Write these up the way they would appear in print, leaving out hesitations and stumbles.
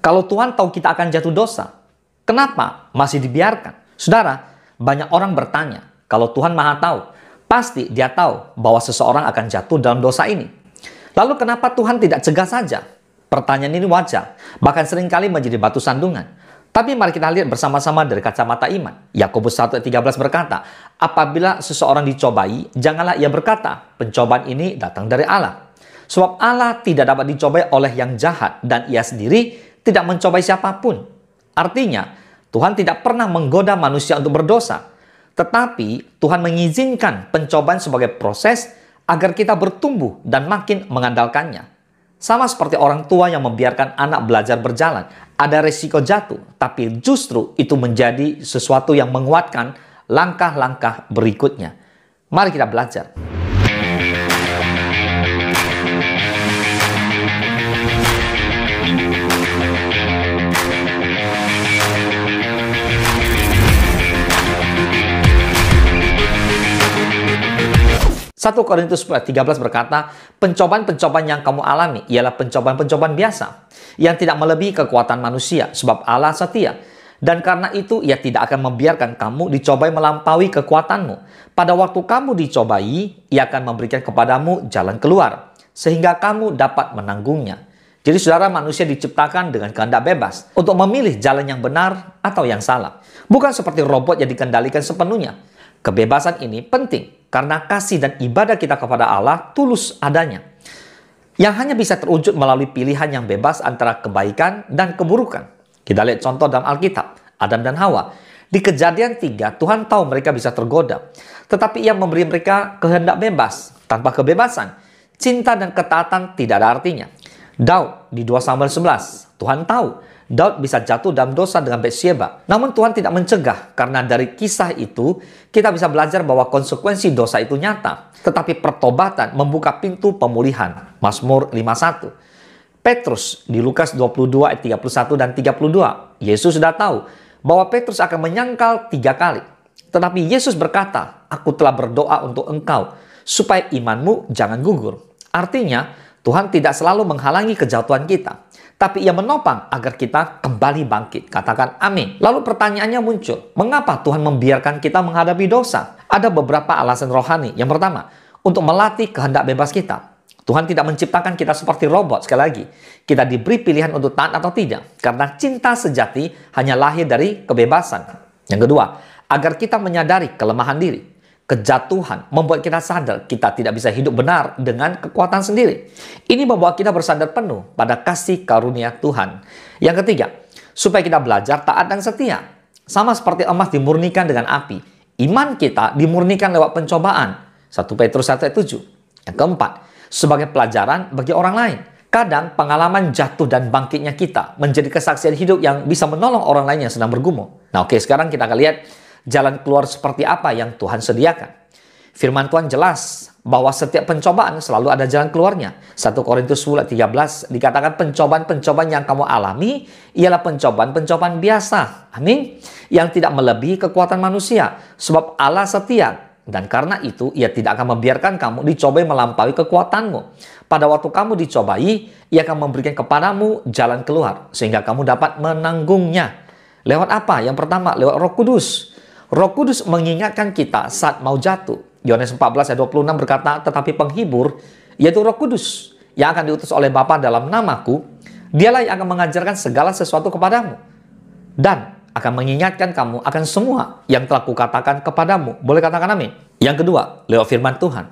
Kalau Tuhan tahu kita akan jatuh dosa, kenapa masih dibiarkan? Saudara, banyak orang bertanya, kalau Tuhan Maha tahu, pasti Dia tahu bahwa seseorang akan jatuh dalam dosa ini. Lalu kenapa Tuhan tidak cegah saja? Pertanyaan ini wajar, bahkan seringkali menjadi batu sandungan. Tapi mari kita lihat bersama-sama dari kacamata iman. Yakobus 1:13 berkata, apabila seseorang dicobai, janganlah ia berkata, pencobaan ini datang dari Allah. Sebab Allah tidak dapat dicobai oleh yang jahat, dan ia sendiri tidak mencobai siapapun. Artinya, Tuhan tidak pernah menggoda manusia untuk berdosa. Tetapi, Tuhan mengizinkan pencobaan sebagai proses agar kita bertumbuh dan makin mengandalkannya. Sama seperti orang tua yang membiarkan anak belajar berjalan. Ada resiko jatuh, tapi justru itu menjadi sesuatu yang menguatkan langkah-langkah berikutnya. Mari kita belajar. 1 Korintus 13 berkata, pencobaan-pencobaan yang kamu alami ialah pencobaan-pencobaan biasa, yang tidak melebihi kekuatan manusia, sebab Allah setia. Dan karena itu, Ia tidak akan membiarkan kamu dicobai melampaui kekuatanmu. Pada waktu kamu dicobai, Ia akan memberikan kepadamu jalan keluar, sehingga kamu dapat menanggungnya. Jadi saudara, manusia diciptakan dengan kehendak bebas untuk memilih jalan yang benar atau yang salah. Bukan seperti robot yang dikendalikan sepenuhnya. Kebebasan ini penting karena kasih dan ibadah kita kepada Allah tulus adanya, yang hanya bisa terwujud melalui pilihan yang bebas antara kebaikan dan keburukan. Kita lihat contoh dalam Alkitab, Adam dan Hawa. Di Kejadian 3, Tuhan tahu mereka bisa tergoda, tetapi Ia memberi mereka kehendak bebas. Tanpa kebebasan, cinta dan ketaatan tidak ada artinya. Daud di 2 Samuel 11, Tuhan tahu Daud bisa jatuh dalam dosa dengan Batsyeba. Namun Tuhan tidak mencegah, karena dari kisah itu kita bisa belajar bahwa konsekuensi dosa itu nyata. Tetapi pertobatan membuka pintu pemulihan. Mazmur 51. Petrus di Lukas 22 ayat 31 dan 32. Yesus sudah tahu bahwa Petrus akan menyangkal 3 kali. Tetapi Yesus berkata, aku telah berdoa untuk engkau, supaya imanmu jangan gugur. Artinya, Tuhan tidak selalu menghalangi kejatuhan kita, tapi Ia menopang agar kita kembali bangkit. Katakan amin. Lalu pertanyaannya muncul, mengapa Tuhan membiarkan kita menghadapi dosa? Ada beberapa alasan rohani. Yang pertama, untuk melatih kehendak bebas kita. Tuhan tidak menciptakan kita seperti robot. Sekali lagi, kita diberi pilihan untuk taat atau tidak, karena cinta sejati hanya lahir dari kebebasan. Yang kedua, agar kita menyadari kelemahan diri. Kejatuhan membuat kita sadar kita tidak bisa hidup benar dengan kekuatan sendiri. Ini membawa kita bersandar penuh pada kasih karunia Tuhan. Yang ketiga, supaya kita belajar taat dan setia. Sama seperti emas dimurnikan dengan api, iman kita dimurnikan lewat pencobaan. 1 Petrus 1 ayat 7. Yang keempat, sebagai pelajaran bagi orang lain. Kadang pengalaman jatuh dan bangkitnya kita menjadi kesaksian hidup yang bisa menolong orang lain yang sedang bergumul. Nah oke, sekarang kita akan lihat jalan keluar seperti apa yang Tuhan sediakan. Firman Tuhan jelas bahwa setiap pencobaan selalu ada jalan keluarnya. 1 Korintus 13 dikatakan pencobaan-pencobaan yang kamu alami ialah pencobaan-pencobaan biasa. Amin. Yang tidak melebihi kekuatan manusia. Sebab Allah setia. Dan karena itu Ia tidak akan membiarkan kamu dicobai melampaui kekuatanmu. Pada waktu kamu dicobai, Ia akan memberikan kepadamu jalan keluar, sehingga kamu dapat menanggungnya. Lewat apa? Yang pertama, lewat Roh Kudus. Roh Kudus mengingatkan kita saat mau jatuh. Yohanes 14 ayat 26 berkata, tetapi penghibur, yaitu Roh Kudus, yang akan diutus oleh Bapa dalam namaku, Dialah yang akan mengajarkan segala sesuatu kepadamu, dan akan mengingatkan kamu akan semua yang telah kukatakan kepadamu. Boleh katakan amin? Yang kedua, lewat firman Tuhan.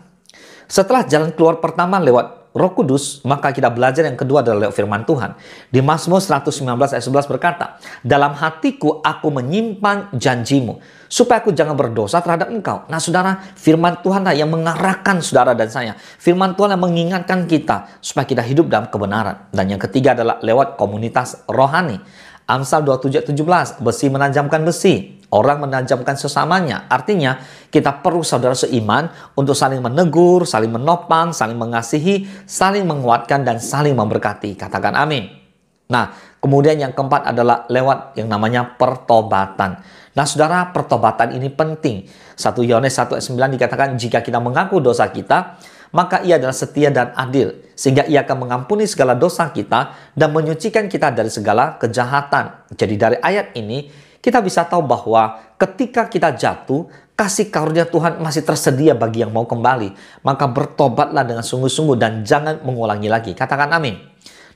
Setelah jalan keluar pertama lewat Roh Kudus, maka kita belajar yang kedua adalah lewat firman Tuhan. Di Mazmur 119 ayat 11 berkata, dalam hatiku aku menyimpan janjimu, supaya aku jangan berdosa terhadap engkau. Nah saudara, firman Tuhanlah yang mengarahkan saudara dan saya. Firman Tuhan yang mengingatkan kita, supaya kita hidup dalam kebenaran. Dan yang ketiga adalah lewat komunitas rohani. Amsal 27:17, besi menajamkan besi, orang menajamkan sesamanya. Artinya, kita perlu saudara seiman untuk saling menegur, saling menopang, saling mengasihi, saling menguatkan, dan saling memberkati. Katakan amin. Nah, kemudian yang keempat adalah lewat yang namanya pertobatan. Nah, saudara, pertobatan ini penting. 1 Yohanes 1 ayat 9 dikatakan, jika kita mengaku dosa kita, maka ia adalah setia dan adil, sehingga ia akan mengampuni segala dosa kita dan menyucikan kita dari segala kejahatan. Jadi dari ayat ini, kita bisa tahu bahwa ketika kita jatuh, kasih karunia Tuhan masih tersedia bagi yang mau kembali. Maka bertobatlah dengan sungguh-sungguh dan jangan mengulangi lagi. Katakan amin.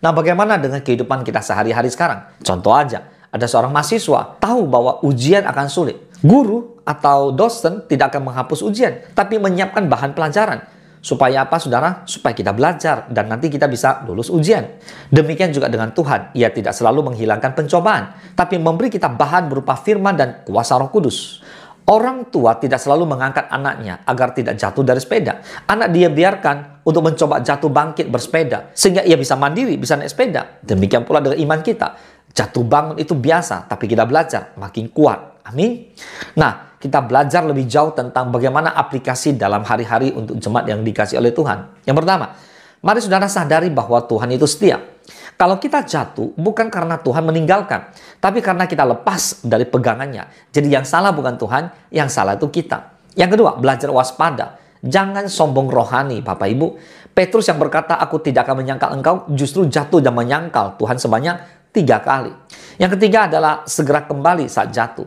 Nah, bagaimana dengan kehidupan kita sehari-hari sekarang? Contoh aja, ada seorang mahasiswa tahu bahwa ujian akan sulit. Guru atau dosen tidak akan menghapus ujian, tapi menyiapkan bahan pelajaran. Supaya apa, saudara? Supaya kita belajar dan nanti kita bisa lulus ujian. Demikian juga dengan Tuhan. Ia tidak selalu menghilangkan pencobaan, tapi memberi kita bahan berupa firman dan kuasa Roh Kudus. Orang tua tidak selalu mengangkat anaknya agar tidak jatuh dari sepeda. Anak dia biarkan untuk mencoba jatuh bangkit bersepeda, sehingga ia bisa mandiri, bisa naik sepeda. Demikian pula dengan iman kita. Jatuh bangun itu biasa, tapi kita belajar makin kuat. Amin. Nah, kita belajar lebih jauh tentang bagaimana aplikasi dalam hari-hari untuk jemaat yang dikasih oleh Tuhan. Yang pertama, mari saudara sadari bahwa Tuhan itu setia. Kalau kita jatuh, bukan karena Tuhan meninggalkan, tapi karena kita lepas dari pegangannya. Jadi yang salah bukan Tuhan, yang salah itu kita. Yang kedua, belajar waspada. Jangan sombong rohani, Bapak Ibu. Petrus yang berkata, aku tidak akan menyangkal engkau, justru jatuh dan menyangkal Tuhan sebanyak 3 kali. Yang ketiga adalah segera kembali saat jatuh.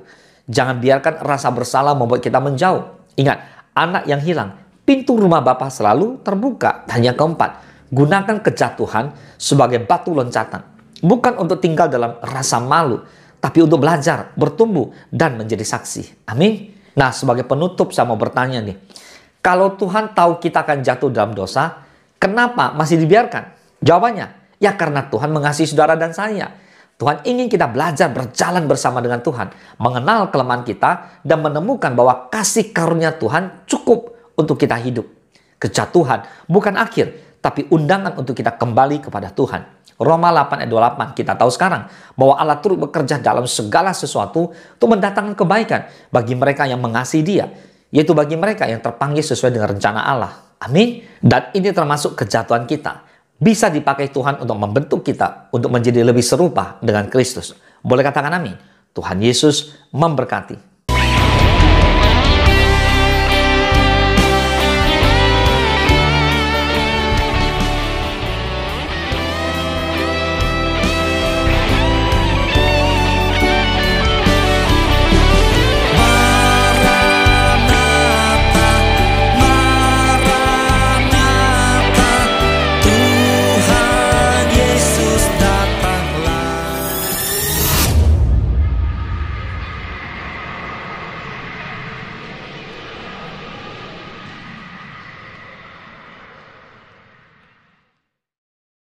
Jangan biarkan rasa bersalah membuat kita menjauh. Ingat, anak yang hilang, pintu rumah Bapa selalu terbuka. Dan yang keempat, gunakan kejatuhan sebagai batu loncatan. Bukan untuk tinggal dalam rasa malu, tapi untuk belajar, bertumbuh, dan menjadi saksi. Amin. Nah, sebagai penutup saya mau bertanya nih. Kalau Tuhan tahu kita akan jatuh dalam dosa, kenapa masih dibiarkan? Jawabannya, ya karena Tuhan mengasihi saudara dan saya. Tuhan ingin kita belajar berjalan bersama dengan Tuhan, mengenal kelemahan kita, dan menemukan bahwa kasih karunia Tuhan cukup untuk kita hidup. Kejatuhan bukan akhir, tapi undangan untuk kita kembali kepada Tuhan. Roma 8 ayat 28, kita tahu sekarang bahwa Allah turut bekerja dalam segala sesuatu untuk mendatangkan kebaikan bagi mereka yang mengasihi Dia, yaitu bagi mereka yang terpanggil sesuai dengan rencana Allah. Amin. Dan ini termasuk kejatuhan kita. Bisa dipakai Tuhan untuk membentuk kita untuk menjadi lebih serupa dengan Kristus. Boleh katakan amin. Tuhan Yesus memberkati.